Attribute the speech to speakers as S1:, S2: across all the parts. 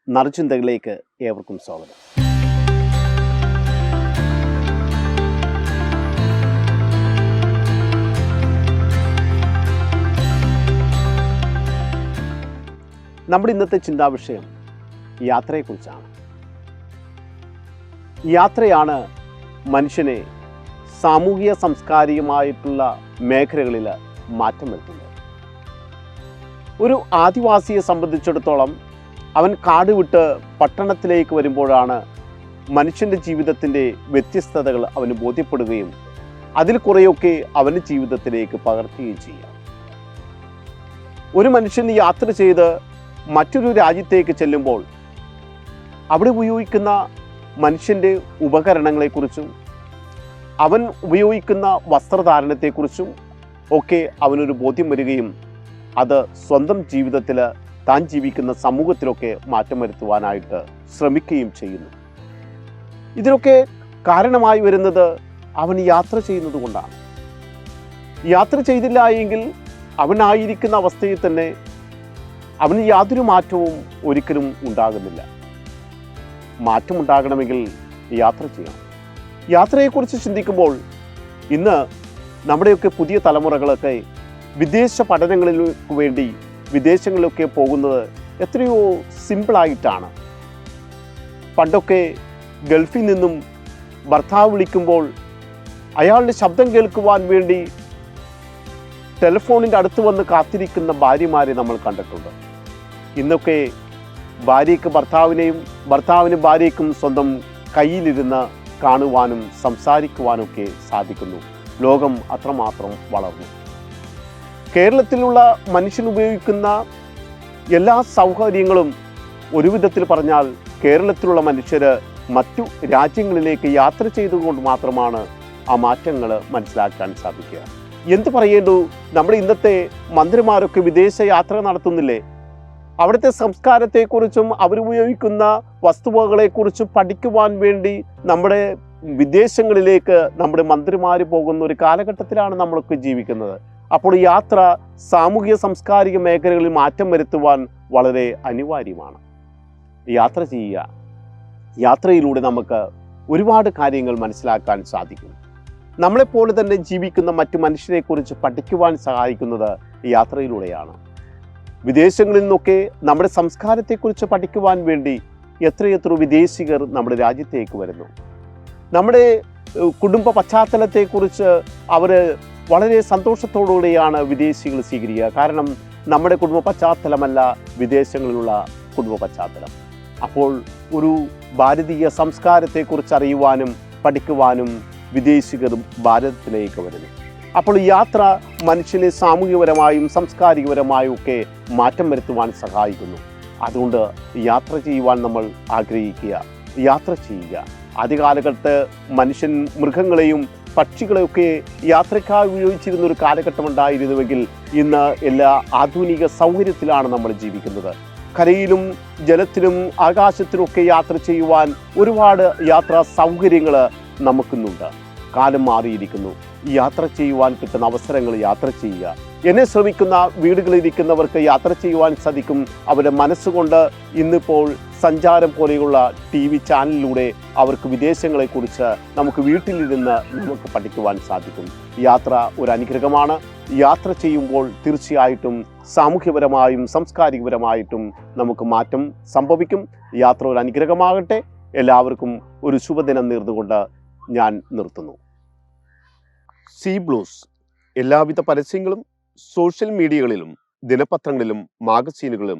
S1: നറുചിന്തകളിലേക്ക് ഏവർക്കും സ്വാഗതം. നമ്മുടെ ഇന്നത്തെ ചിന്താവിഷയം യാത്രയെക്കുറിച്ചാണ്. യാത്രയാണ് മനുഷ്യനെ സാമൂഹിക സാംസ്കാരികമായിട്ടുള്ള മേഖലകളിൽ മാറ്റം വരുത്തുന്നത്. ഒരു ആദിവാസിയെ സംബന്ധിച്ചിടത്തോളം അവൻ കാട് വിട്ട് പട്ടണത്തിലേക്ക് വരുമ്പോഴാണ് മനുഷ്യൻ്റെ ജീവിതത്തിൻ്റെ വ്യത്യസ്തതകൾ അവന് ബോധ്യപ്പെടുകയും അതിൽ കുറേയൊക്കെ അവൻ്റെ ജീവിതത്തിലേക്ക് പകർത്തുകയും ചെയ്യാം. ഒരു മനുഷ്യൻ യാത്ര ചെയ്ത് മറ്റൊരു രാജ്യത്തേക്ക് ചെല്ലുമ്പോൾ അവിടെ ഉപയോഗിക്കുന്ന മനുഷ്യൻ്റെ ഉപകരണങ്ങളെക്കുറിച്ചും അവൻ ഉപയോഗിക്കുന്ന വസ്ത്രധാരണത്തെക്കുറിച്ചും ഒക്കെ അവനൊരു ബോധ്യം വരികയും അത് സ്വന്തം ജീവിതത്തിൽ താൻ ജീവിക്കുന്ന സമൂഹത്തിലൊക്കെ മാറ്റം വരുത്തുവാനായിട്ട് ശ്രമിക്കുകയും ചെയ്യുന്നു. ഇതിനൊക്കെ കാരണമായി വരുന്നത് അവൻ യാത്ര ചെയ്യുന്നത് കൊണ്ടാണ്. യാത്ര ചെയ്തില്ല എങ്കിൽ അവനായിരിക്കുന്ന അവസ്ഥയിൽ തന്നെ അവന് യാതൊരു മാറ്റവും ഒരിക്കലും ഉണ്ടാകുന്നില്ല. മാറ്റമുണ്ടാകണമെങ്കിൽ യാത്ര ചെയ്യണം. യാത്രയെക്കുറിച്ച് ചിന്തിക്കുമ്പോൾ ഇന്ന് നമ്മുടെയൊക്കെ പുതിയ തലമുറകളൊക്കെ വിദേശ പഠനങ്ങളിലേക്ക് വേണ്ടി വിദേശങ്ങളിലൊക്കെ പോകുന്നത് എത്രയോ സിമ്പിളായിട്ടാണ്. പണ്ടൊക്കെ ഗൾഫിൽ നിന്നും ഭർത്താവ് വിളിക്കുമ്പോൾ അയാളുടെ ശബ്ദം കേൾക്കുവാൻ വേണ്ടി ടെലിഫോണിൻ്റെ അടുത്ത് വന്ന് കാത്തിരിക്കുന്ന ഭാര്യമാരെ നമ്മൾ കണ്ടിട്ടുണ്ട്. ഇന്നൊക്കെ ഭാര്യയ്ക്ക് ഭർത്താവിനെയും ഭർത്താവിന് ഭാര്യയ്ക്കും സ്വന്തം കയ്യിലിരുന്ന് കാണുവാനും സംസാരിക്കുവാനൊക്കെ സാധിക്കുന്നു. ലോകം അത്രമാത്രം വളർന്നു. കേരളത്തിലുള്ള മനുഷ്യൻ ഉപയോഗിക്കുന്ന എല്ലാ സൗകര്യങ്ങളും ഒരു വിധത്തിൽ പറഞ്ഞാൽ കേരളത്തിലുള്ള മനുഷ്യർ മറ്റു രാജ്യങ്ങളിലേക്ക് യാത്ര ചെയ്തുകൊണ്ട് മാത്രമാണ് ആ മാറ്റങ്ങൾ മനസ്സിലാക്കാൻ സാധിക്കുക. എന്ത് പറയേണ്ടു, നമ്മുടെ ഇന്നത്തെ മന്ത്രിമാരൊക്കെ വിദേശ യാത്ര നടത്തുന്നില്ലേ? അവിടുത്തെ സംസ്കാരത്തെക്കുറിച്ചും അവരുപയോഗിക്കുന്ന വസ്തുവകളെക്കുറിച്ചും പഠിക്കുവാൻ വേണ്ടി നമ്മുടെ വിദേശങ്ങളിലേക്ക് നമ്മുടെ മന്ത്രിമാർ പോകുന്ന ഒരു കാലഘട്ടത്തിലാണ് നമ്മളൊക്കെ ജീവിക്കുന്നത്. അപ്പോൾ യാത്ര സാമൂഹിക സാംസ്കാരിക മേഖലകളിൽ മാറ്റം വരുത്തുവാൻ വളരെ അനിവാര്യമാണ്. യാത്ര ചെയ്യുക. യാത്രയിലൂടെ നമുക്ക് ഒരുപാട് കാര്യങ്ങൾ മനസ്സിലാക്കാൻ സാധിക്കും. നമ്മളെപ്പോലെ തന്നെ ജീവിക്കുന്ന മറ്റു മനുഷ്യരെക്കുറിച്ച് പഠിക്കുവാൻ സഹായിക്കുന്നത് യാത്രയിലൂടെയാണ്. വിദേശങ്ങളിൽ നിന്നൊക്കെ നമ്മുടെ സംസ്കാരത്തെക്കുറിച്ച് പഠിക്കുവാൻ വേണ്ടി എത്രയെത്ര വിദേശികർ നമ്മുടെ രാജ്യത്തേക്ക് വരുന്നു. നമ്മുടെ കുടുംബ പശ്ചാത്തലത്തെക്കുറിച്ച് അവർ വളരെ സന്തോഷത്തോടുകൂടിയാണ് വിദേശികൾ സ്വീകരിക്കുക. കാരണം നമ്മുടെ കുടുംബ പശ്ചാത്തലമല്ല വിദേശങ്ങളിലുള്ള കുടുംബ പശ്ചാത്തലം. അപ്പോൾ ഒരു ഭാരതീയ സംസ്കാരത്തെക്കുറിച്ച് അറിയുവാനും പഠിക്കുവാനും വിദേശികർ ഭാരതത്തിലേക്ക് വരുന്നു. അപ്പോൾ യാത്ര മനുഷ്യനെ സാമൂഹികപരമായും സാംസ്കാരികപരമായും ഒക്കെ മാറ്റം വരുത്തുവാൻ സഹായിക്കുന്നു. അതുകൊണ്ട് യാത്ര ചെയ്യുവാൻ നമ്മൾ ആഗ്രഹിക്കുക, യാത്ര ചെയ്യുക. ആദ്യകാലഘട്ടത്ത് മനുഷ്യൻ മൃഗങ്ങളെയും പക്ഷികളെയൊക്കെ യാത്രക്കായി ഉപയോഗിച്ചിരുന്ന ഒരു കാലഘട്ടം ഉണ്ടായിരുന്നുവെങ്കിൽ ഇന്ന് എല്ലാ ആധുനിക സൗകര്യത്തിലാണ് നമ്മൾ ജീവിക്കുന്നത്. കരയിലും ജലത്തിലും ആകാശത്തിലുമൊക്കെ യാത്ര ചെയ്യുവാൻ ഒരുപാട് യാത്രാ സൗകര്യങ്ങൾ നമുക്കിന്നുണ്ട്. കാലം മാറിയിരിക്കുന്നു. യാത്ര ചെയ്യുവാൻ കിട്ടുന്ന അവസരങ്ങൾ യാത്ര ചെയ്യുക. എന്നെ ശ്രമിക്കുന്ന വീടുകളിലിരിക്കുന്നവർക്ക് യാത്ര ചെയ്യുവാൻ സാധിക്കും. അവരുടെ മനസ്സുകൊണ്ട് ഇന്നിപ്പോൾ സഞ്ചാരം പോലെയുള്ള TV ചാനലിലൂടെ അവർക്ക് വിദേശങ്ങളെക്കുറിച്ച് നമുക്ക് വീട്ടിലിരുന്ന് നമുക്ക് പഠിക്കുവാൻ സാധിക്കും. യാത്ര ഒരു അനുഗ്രഹമാണ്. യാത്ര ചെയ്യുമ്പോൾ തീർച്ചയായിട്ടും സാമൂഹ്യപരമായും സാംസ്കാരികപരമായിട്ടും നമുക്ക് മാറ്റം സംഭവിക്കും. യാത്ര ഒരു അനുഗ്രഹമാകട്ടെ. എല്ലാവർക്കും ഒരു ശുഭദിനം നേർന്നുകൊണ്ട് ഞാൻ നിർത്തുന്നു. സി ബ്ലൂസ് എല്ലാവിധ പരസ്യങ്ങളും സോഷ്യൽ മീഡിയകളിലും ദിനപത്രങ്ങളിലും മാഗസീനുകളിലും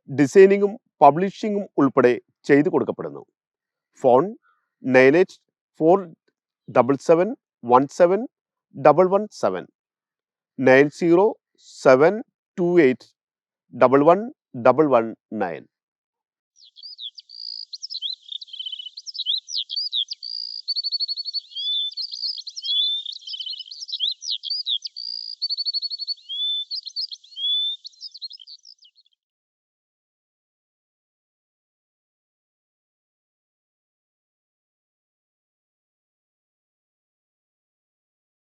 S1: ഡിസൈനിങ്ങും പബ്ലിഷിങ്ങും ഉൾപ്പെടെ ചെയ്തു കൊടുക്കപ്പെടുന്നു. ഫോൺ 9847717117 9072811119.